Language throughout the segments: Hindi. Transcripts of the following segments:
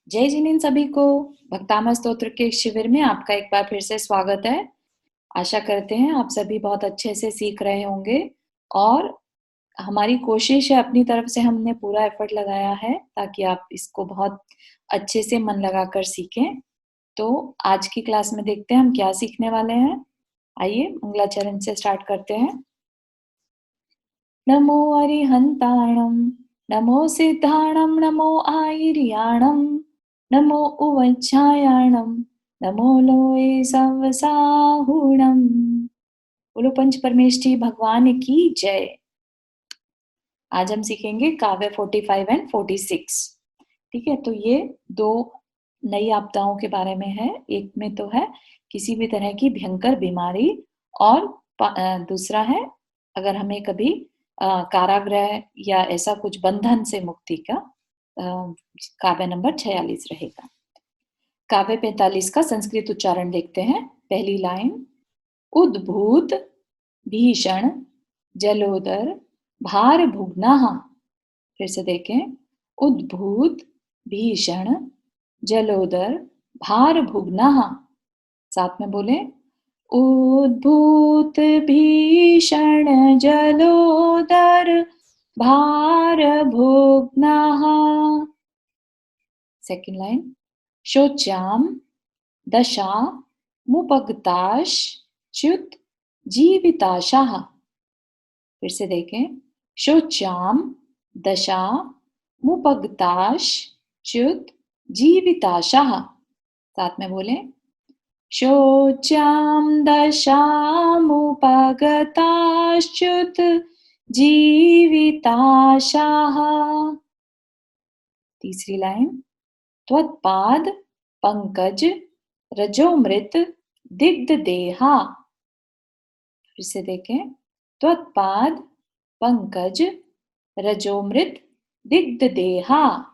जय जिनेन सभी को। भक्तामृत स्तोत्र के शिविर में आपका एक बार फिर से स्वागत है। आशा करते हैं आप सभी बहुत अच्छे से सीख रहे होंगे और हमारी कोशिश है, अपनी तरफ से हमने पूरा एफर्ट लगाया है ताकि आप इसको बहुत अच्छे से मन लगाकर सीखें। तो आज की क्लास में देखते हैं हम क्या सीखने वाले हैं। आइए मंगलाचरण से स्टार्ट करते हैं। नमो अरिहन्ताणं, नमो सिद्धाणं, नमो आयर्याणं, नमो उवच्छायाणं, नमो लोये सवसाहुणम्। बोलो पंच परमेष्ठी भगवान की जय। आज हम सीखेंगे काव्य 45 एंड 46। ठीक है, तो ये दो नई आपदाओं के बारे में है। एक में तो है किसी भी तरह की भयंकर बीमारी और दूसरा है अगर हमें कभी कारागृह या ऐसा कुछ बंधन से मुक्ति का। काव्य नंबर 46 रहेगा। काव्य 45 का संस्कृत उच्चारण देखते हैं। पहली लाइन, उद्भूत भीषण जलोदर भार भुग्नाः। फिर से देखें, उद्भूत भीषण जलोदर भार भुग्नाः। साथ में बोले, उद्भूत भीषण जलोदर भार भुग्नाः। सेकंड लाइन, शोच्याम दशा मुपगताश्च्युत जीविताशाः। फिर से देखें, शोच्याम दशा मुपगताश्च्युत जीविताशाः। साथ में बोले, शोच्याम दशा मुपगताश्च्युत जीविताशाः। तीसरी लाइन, त्वत्पाद पंकज रजोमृत दिग्ध देहा। फिर से देखें, त्वत्पाद पंकज रजोमृत दिग्ध देहा।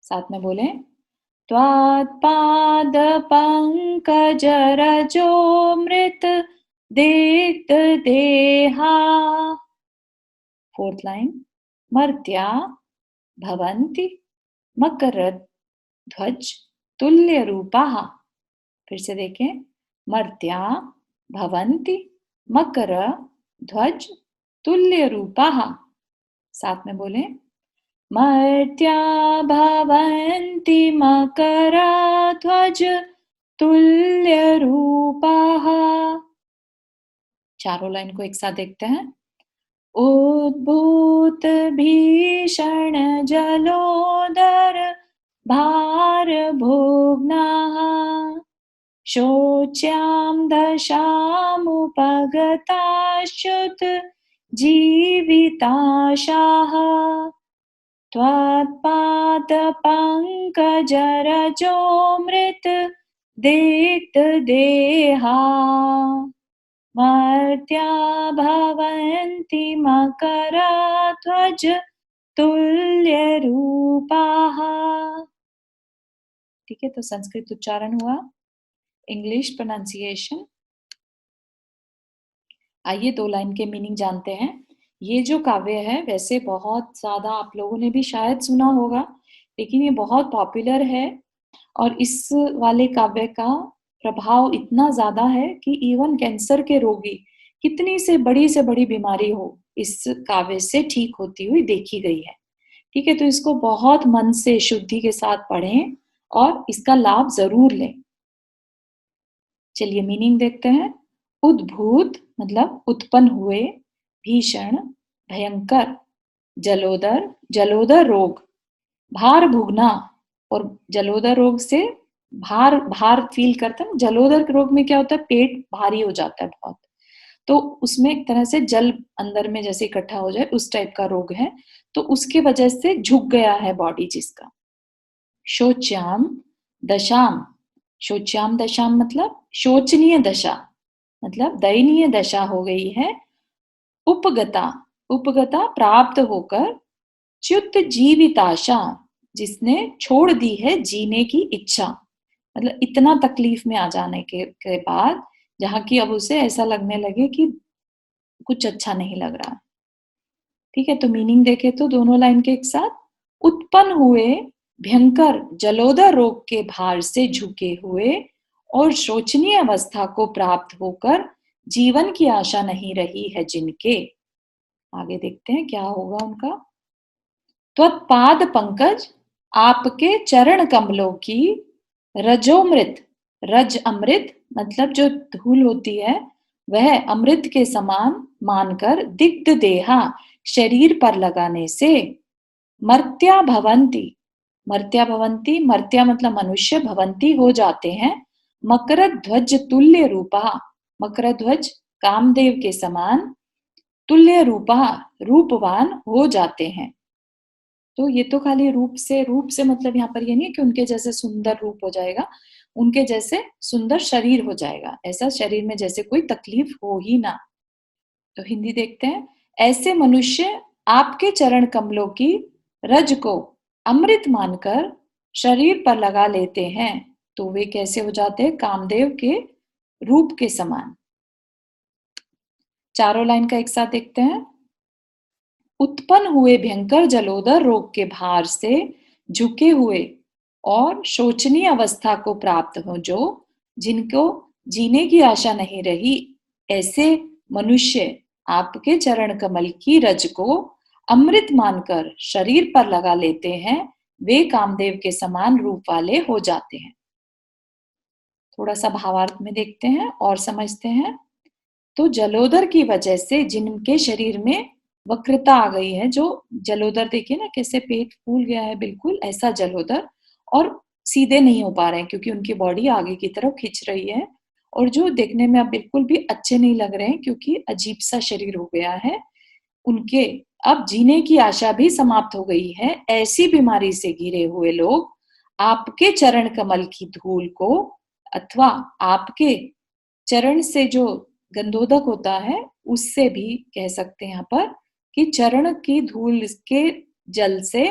साथ में बोले, त्वत्पाद पंकज रजोमृत दिग्ध देहा। फोर्थ लाइन, मर्त्या भवन्ति मकर ध्वज तुल्य रूपाः। फिर से देखें, मर्त्या भवन्ति मकर ध्वज तुल्य रूपाः। साथ में बोले, मर्त्या भवन्ति मकर ध्वज तुल्य रूपाः। चारों लाइन को एक साथ देखते हैं। उद्भूत भीषण जलोदर भार भुग्नाः, शोच्याम दशामुपगताश्च्युत जीविताशाः। त्वत्पाद पंकज रजोमृत दिग्ध देहा। मर्त्या भवन्ति मकर ध्वज तुल्य रूपाः। ठीक है, तो संस्कृत उच्चारण हुआ, इंग्लिश प्रोनाउंसिएशन। आइए दो लाइन के मीनिंग जानते हैं। ये जो काव्य है वैसे बहुत ज्यादा आप लोगों ने भी शायद सुना होगा, लेकिन ये बहुत पॉपुलर है और इस वाले काव्य का प्रभाव इतना ज्यादा है कि इवन कैंसर के रोगी, कितनी से बड़ी बीमारी हो, इस काव्य से ठीक होती हुई देखी गई है। ठीक है, तो इसको बहुत मन से शुद्धि के साथ पढ़ें और इसका लाभ जरूर लें। चलिए मीनिंग देखते हैं। उद्भूत मतलब उत्पन्न हुए, भीषण भयंकर, जलोदर जलोदर रोग, भार भुगना और जलोदर रोग से भार भार फील करता है। जलोदर रोग में क्या होता है, पेट भारी हो जाता है बहुत, तो उसमें एक तरह से जल अंदर में जैसे इकट्ठा हो जाए उस टाइप का रोग है, तो उसके वजह से झुक गया है बॉडी जिसका। शोच्याम दशाम, शोच्याम दशाम मतलब शोचनीय दशा, मतलब दयनीय दशा हो गई है। उपगता, उपगता प्राप्त होकर, च्युत जीविताशा जिसने छोड़ दी है जीने की इच्छा, मतलब इतना तकलीफ में आ जाने के बाद जहां की अब उसे ऐसा लगने लगे कि कुछ अच्छा नहीं लग रहा। ठीक है, तो मीनिंग देखे तो दोनों लाइन के एक साथ, उत्पन्न हुए भयंकर जलोदर रोग के भार से झुके हुए और शोचनीय अवस्था को प्राप्त होकर जीवन की आशा नहीं रही है जिनके। आगे देखते हैं क्या होगा उनका। त्वत्पाद पंकज, आपके चरण कमलों की रजोमृत, रज अमृत मतलब जो धूल होती है वह अमृत के समान मानकर दिग्ध देहा शरीर पर लगाने से मर्त्या भवंती, मर्त्या भवंती, मर्त्या मतलब मनुष्य, भवंती हो जाते हैं, मकर ध्वज तुल्य रूपा, मकर ध्वज कामदेव के समान, तुल्य रूपा रूपवान हो जाते हैं। तो ये तो खाली रूप से मतलब यहाँ पर ये नहीं है कि उनके जैसे सुंदर रूप हो जाएगा, उनके जैसे सुंदर शरीर हो जाएगा, ऐसा शरीर में जैसे कोई तकलीफ हो ही ना। तो हिंदी देखते हैं। ऐसे मनुष्य आपके चरण कमलों की रज को अमृत मानकर शरीर पर लगा लेते हैं तो वे कैसे हो जाते हैं, कामदेव के रूप के समान। चारों लाइन का एक साथ देखते हैं। उत्पन्न हुए भयंकर जलोदर रोग के भार से झुके हुए और शोचनीय अवस्था को प्राप्त हो जो, जिनको जीने की आशा नहीं रही, ऐसे मनुष्य आपके चरण कमल की रज को अमृत मानकर शरीर पर लगा लेते हैं, वे कामदेव के समान रूप वाले हो जाते हैं। थोड़ा सा भावार्थ में देखते हैं और समझते हैं। तो जलोदर की वजह से जिनके शरीर में वक्रता आ गई है, जो जलोदर देखिए ना कैसे पेट फूल गया है, बिल्कुल ऐसा जलोदर, और सीधे नहीं हो पा रहे हैं क्योंकि उनकी बॉडी आगे की तरफ खिंच रही है, और जो देखने में अब बिल्कुल भी अच्छे नहीं लग रहे हैं क्योंकि अजीब सा शरीर हो गया है उनके। अब जीने की आशा भी समाप्त हो गई है। ऐसी बीमारी से घिरे हुए लोग आपके चरण कमल की धूल को अथवा आपके चरण से जो गंधोदक होता है उससे भी कह सकते हैं यहाँ पर कि चरण की धूल के जल से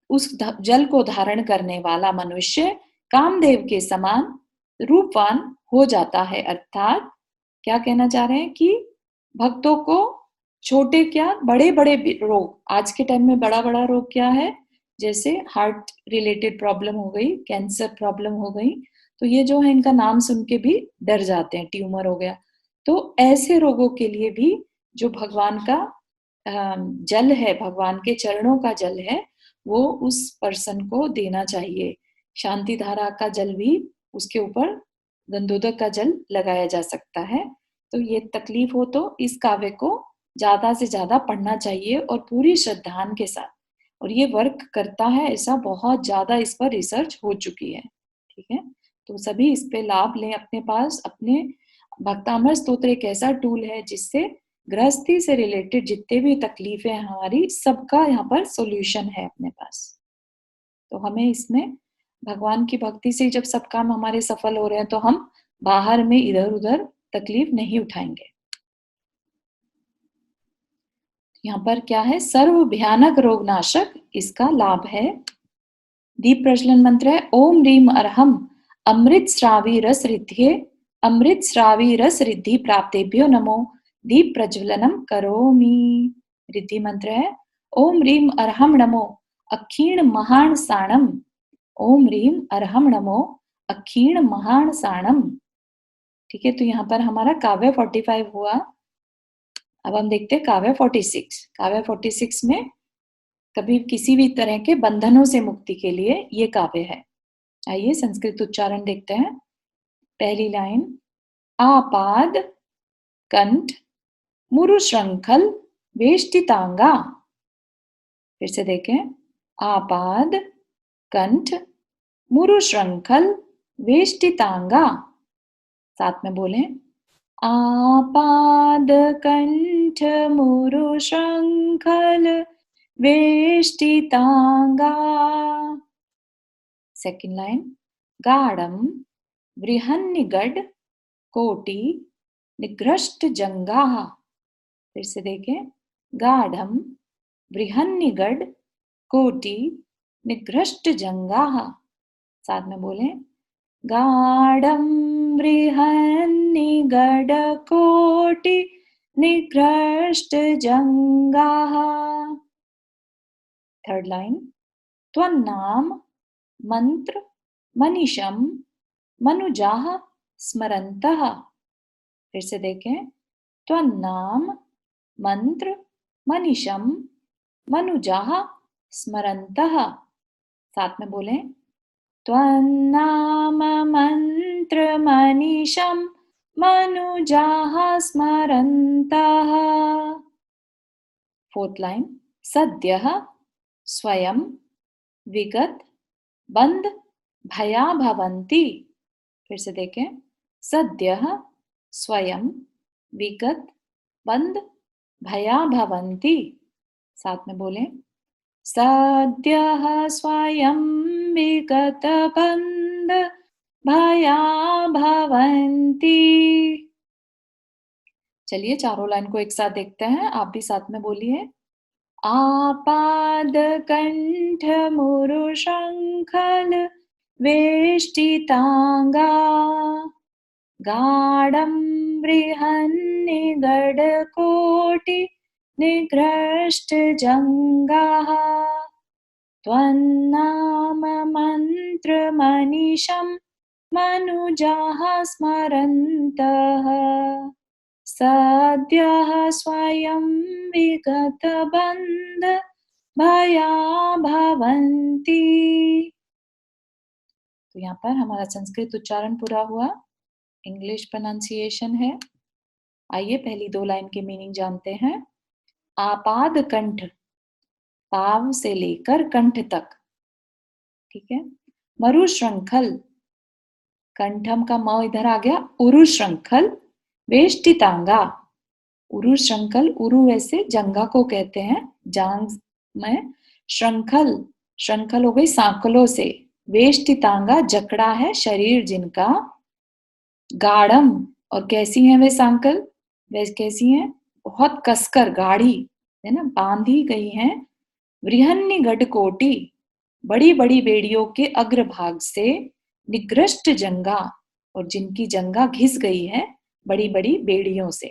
उस जल को धारण करने वाला मनुष्य कामदेव के समान रूपवान हो जाता है। अर्थात क्या कहना चाह रहे हैं कि भक्तों को छोटे क्या बड़े बड़े रोग, आज के टाइम में बड़ा बड़ा रोग क्या है, जैसे हार्ट रिलेटेड प्रॉब्लम हो गई, कैंसर प्रॉब्लम हो गई, तो ये जो है इनका नाम सुन के भी डर जाते हैं, ट्यूमर हो गया। तो ऐसे रोगों के लिए भी जो भगवान का जल है, भगवान के चरणों का जल है, वो उस पर्सन को देना चाहिए। शांति धारा का जल भी उसके ऊपर, गंधोदक का जल लगाया जा सकता है। तो ये तकलीफ हो तो इस काव्य को ज्यादा से ज्यादा पढ़ना चाहिए और पूरी श्रद्धान के साथ, और ये वर्क करता है, ऐसा बहुत ज्यादा इस पर रिसर्च हो चुकी है। ठीक है, तो सभी इस पे लाभ लें अपने पास। अपने भक्तामृत स्तोत्र एक ऐसा टूल है जिससे गृहस्थी से रिलेटेड जितने भी तकलीफें हैं हमारी, सबका यहाँ पर सॉल्यूशन है अपने पास। तो हमें इसमें भगवान की भक्ति से जब सब काम हमारे सफल हो रहे हैं तो हम बाहर में इधर उधर तकलीफ नहीं उठाएंगे। यहाँ पर क्या है, सर्व भयानक रोग नाशक, इसका लाभ है। दीप प्रज्वलन मंत्र है ओम रीम अरहम अमृत श्रावी रस रिद्धे, अमृत श्रावी रस रिद्धि प्राप्तेभ्यो नमो दीप प्रज्वलनम करोमि। रिद्धि मंत्र है ओम रीम अरहम नमो अक्षीण महान साणम, ओम रीम अरहम नमो अक्षीण महान साणम। ठीक है, तो यहाँ पर हमारा काव्य 45 हुआ। अब हम देखते हैं काव्य 46। काव्य 46 में कभी किसी भी तरह के बंधनों से मुक्ति के लिए ये काव्य है। आइए संस्कृत उच्चारण देखते हैं। पहली लाइन, आपाद कंठ मुरु श्रृंखल वेष्टितांगा। फिर से देखें, आपाद कंठ मुरु श्रृंखल वेष्टितांगा। साथ में बोलें, आपाद कंठ मुरु श्रृंखल वेष्टितांगा। सेकंड लाइन, गाढ़म बृहन्निगड कोटि निग्रष्ट जंगाः। फिर से देखें, गाढ़म बृहन्निगड कोटि निग्रष्ट जंगाः। साथ में बोलें, गाढ़म बृहन्निगड कोटि निग्रष्ट जंगाः। थर्ड लाइन, त्वन्नाम मंत्र मनीषम मनुजाः स्मरन्तः। फिर से देखें, त्वन्नाम मंत्र मनीषम मनुजाः स्मरन्तः। साथ में बोलें, त्वन्नाम मंत्र मनीषम मनुजाः स्मरन्तः। फोर्थ लाइन, सद्यः स्वयं विगत बंध भया भवन्ति। फिर से देखें, सद्यः स्वयं विगत बंध भया भवन्ति। साथ में बोलें, सद्यः स्वयं विगत बंध भया भवन्ति। चलिए चारों लाइन को एक साथ देखते हैं, आप भी साथ में बोलिए। आपाद कंठ मुरु शंखल वेष्टितांगा गाढ़ं बृहन्निगड कोटि निघ्रष्ट जंगाः त्वन्नाम मंत्र मनीषं मनुजाः स्मरन्तः। सद्यः स्वयं विगत बंध भया भवन्ति। तो यहाँ पर हमारा संस्कृत उच्चारण पूरा हुआ, इंग्लिश प्रोनाउंसिएशन है। आइए पहली दो लाइन के मीनिंग जानते हैं। आपाद कंठ, पाव से लेकर कंठ तक, ठीक है। मरु श्रृंखल, कंठम का म इधर आ गया, उरु श्रृंखल वेष्टितांगा, उरु श्रृंखल, उरु वैसे जंगा को कहते हैं, जांग में श्रृंखल, श्रृंखल हो गई सांकलों से, वेष्टितांगा जकड़ा है शरीर जिनका, गाढ़म, और कैसी हैं वे सांकल, वे कैसी हैं, बहुत कसकर गाढ़ी है ना, बांधी गई हैं। वृहन्नी गढ़कोटि, बड़ी बड़ी बेड़ियों के अग्रभाग से, निकृष्ट जंगा, और जिनकी जंगा घिस गई है बड़ी बड़ी बेड़ियों से।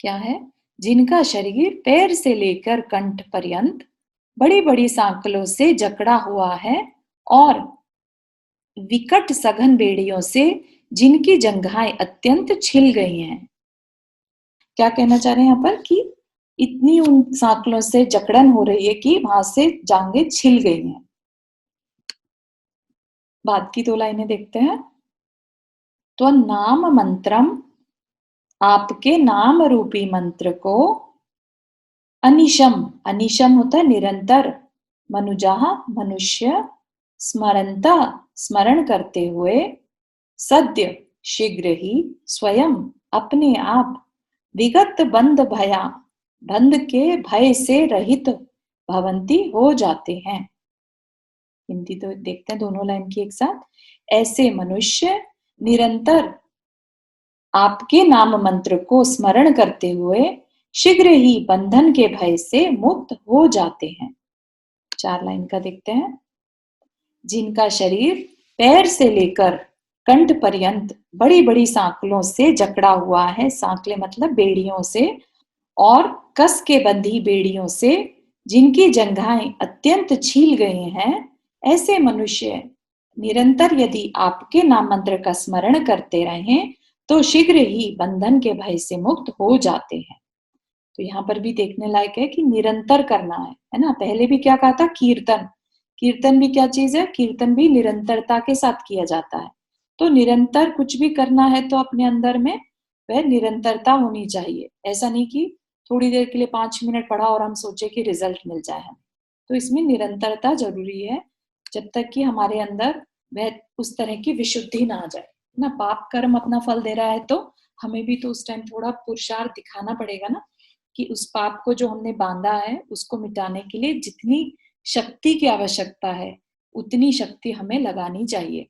क्या है, जिनका शरीर पैर से लेकर कंठ पर्यंत बड़ी बड़ी सांकलों से जकड़ा हुआ है, और विकट सघन बेड़ियों से जिनकी जंघाएं अत्यंत छिल गई हैं। क्या कहना चाह रहे हैं यहाँ पर कि इतनी उन सांकलों से जकड़न हो रही है कि वहां से जांघें छिल गई हैं। बाद की दो लाइनें देखते हैं। तो नाम मंत्रम, आपके नाम रूपी मंत्र को, अनिशम, अनिशम होता है निरंतर, मनुजाह मनुष्य, स्मरंता स्मरण करते हुए, सद्य शीघ्र ही, स्वयं अपने आप, विगत बंध भया बंध के भय से रहित, भवंती हो जाते हैं। हिंदी तो देखते हैं दोनों लाइन की एक साथ। ऐसे मनुष्य निरंतर आपके नाम मंत्र को स्मरण करते हुए शीघ्र ही बंधन के भय से मुक्त हो जाते हैं। चार लाइन का देखते हैं। जिनका शरीर पैर से लेकर कंठ पर्यंत बड़ी बड़ी सांकलों से जकड़ा हुआ है, सांकले मतलब बेड़ियों से, और कस के बंधी बेड़ियों से जिनकी जंघाएं अत्यंत छील गए हैं, ऐसे मनुष्य निरंतर यदि आपके नाम मंत्र का स्मरण करते रहें तो शीघ्र ही बंधन के भय से मुक्त हो जाते हैं। तो यहाँ पर भी देखने लायक है कि निरंतर करना है ना। पहले भी क्या कहा था, कीर्तन, कीर्तन भी क्या चीज है, कीर्तन भी निरंतरता के साथ किया जाता है। तो निरंतर कुछ भी करना है तो अपने अंदर में वह निरंतरता होनी चाहिए। ऐसा नहीं कि थोड़ी देर के लिए 5 मिनट पढ़ा और हम सोचे कि रिजल्ट मिल जाए हमें। तो इसमें निरंतरता जरूरी है, जब तक कि हमारे अंदर वह उस तरह की विशुद्धि ना आ जाए ना। पाप कर्म अपना फल दे रहा है तो हमें भी तो उस टाइम थोड़ा पुरुषार्थ दिखाना पड़ेगा ना, कि उस पाप को जो हमने बांधा है उसको मिटाने के लिए जितनी शक्ति की आवश्यकता है उतनी शक्ति हमें लगानी चाहिए।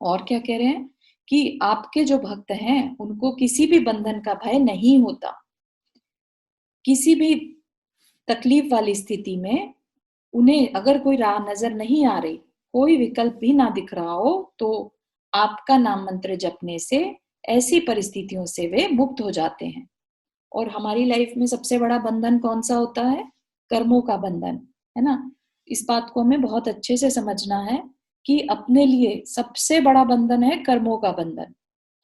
और क्या कह रहे हैं कि आपके जो भक्त हैं उनको किसी भी बंधन का भय नहीं होता। किसी भी तकलीफ वाली स्थिति में उन्हें अगर कोई राह नजर नहीं आ रही, कोई विकल्प भी ना दिख रहा हो, तो आपका नाम मंत्र जपने से ऐसी परिस्थितियों से वे मुक्त हो जाते हैं। और हमारी लाइफ में सबसे बड़ा बंधन कौन सा होता है, कर्मों का बंधन, है ना? इस बात को हमें बहुत अच्छे से समझना है कि अपने लिए सबसे बड़ा बंधन है कर्मों का बंधन।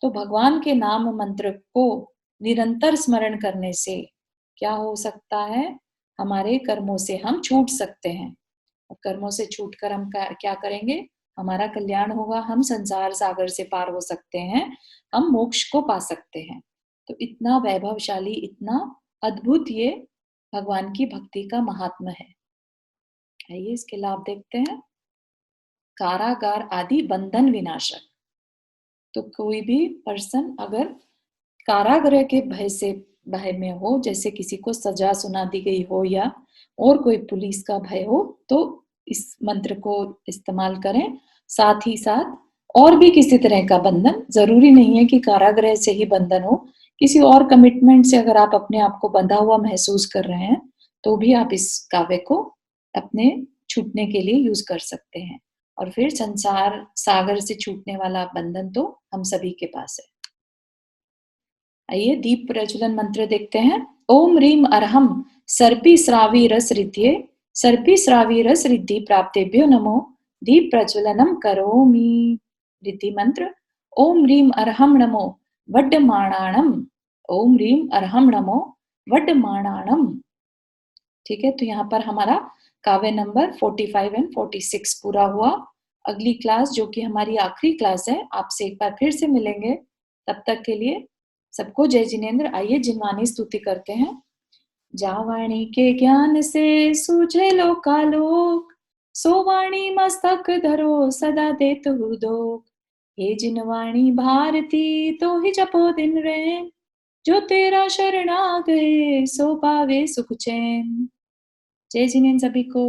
तो भगवान के नाम मंत्र को निरंतर स्मरण करने से क्या हो सकता है? हमारे कर्मों से हम छूट सकते हैं। और कर्मों से छूटकर हम क्या करेंगे? हमारा कल्याण होगा, हम संसार सागर से पार हो सकते हैं, हम मोक्ष को पा सकते हैं। तो इतना वैभवशाली, इतना अद्भुत ये भगवान की भक्ति का महात्मा है। आइए इसके लाभ देखते हैं। कारागार आदि बंधन विनाशक। तो कोई भी पर्सन अगर कारागृह के भय में हो, जैसे किसी को सजा सुना दी गई हो या और कोई पुलिस का भय हो, तो इस मंत्र को इस्तेमाल करें। साथ ही साथ और भी किसी तरह का बंधन, जरूरी नहीं है कि कारागृह से ही बंधन हो, किसी और कमिटमेंट से अगर आप अपने आप को बंधा हुआ महसूस कर रहे हैं तो भी आप इस काव्य को अपने छूटने के लिए यूज कर सकते हैं। और फिर संसार सागर से छूटने वाला बंधन तो हम सभी के पास है। आइए दीप प्रज्वलन मंत्र देखते हैं। ओम रीम अरहम सर्पी श्रावी रस रिद्धे सर्पी श्रावी रस रिद्धि प्राप्तेभ्यो नमो दीप प्रज्वलनम करोमि। रिद्धि मंत्र। ओम रीम अरहम नमो वड्डमाणाणम। ओम रीम अरहम नमो वड्डमाणाणम। ठीक है, तो यहाँ पर हमारा काव्य नंबर 45 एंड 46 पूरा हुआ। अगली क्लास, जो कि हमारी आखिरी क्लास है, आपसे एक बार फिर से मिलेंगे। तब तक के लिए सबको जय जिनेन्द्र। आइए जिनवानी स्तुति करते हैं। जावाणी के ज्ञान से सूझे लोकालोक, सोवाणी मस्तक धरो सदा देत दोक। हे जिनवाणी भारती तो ही जपो दिन रैन, जो तेरा शरण आ गए सो पावे सुख चैन। जय जिनेन्द्र सभी को।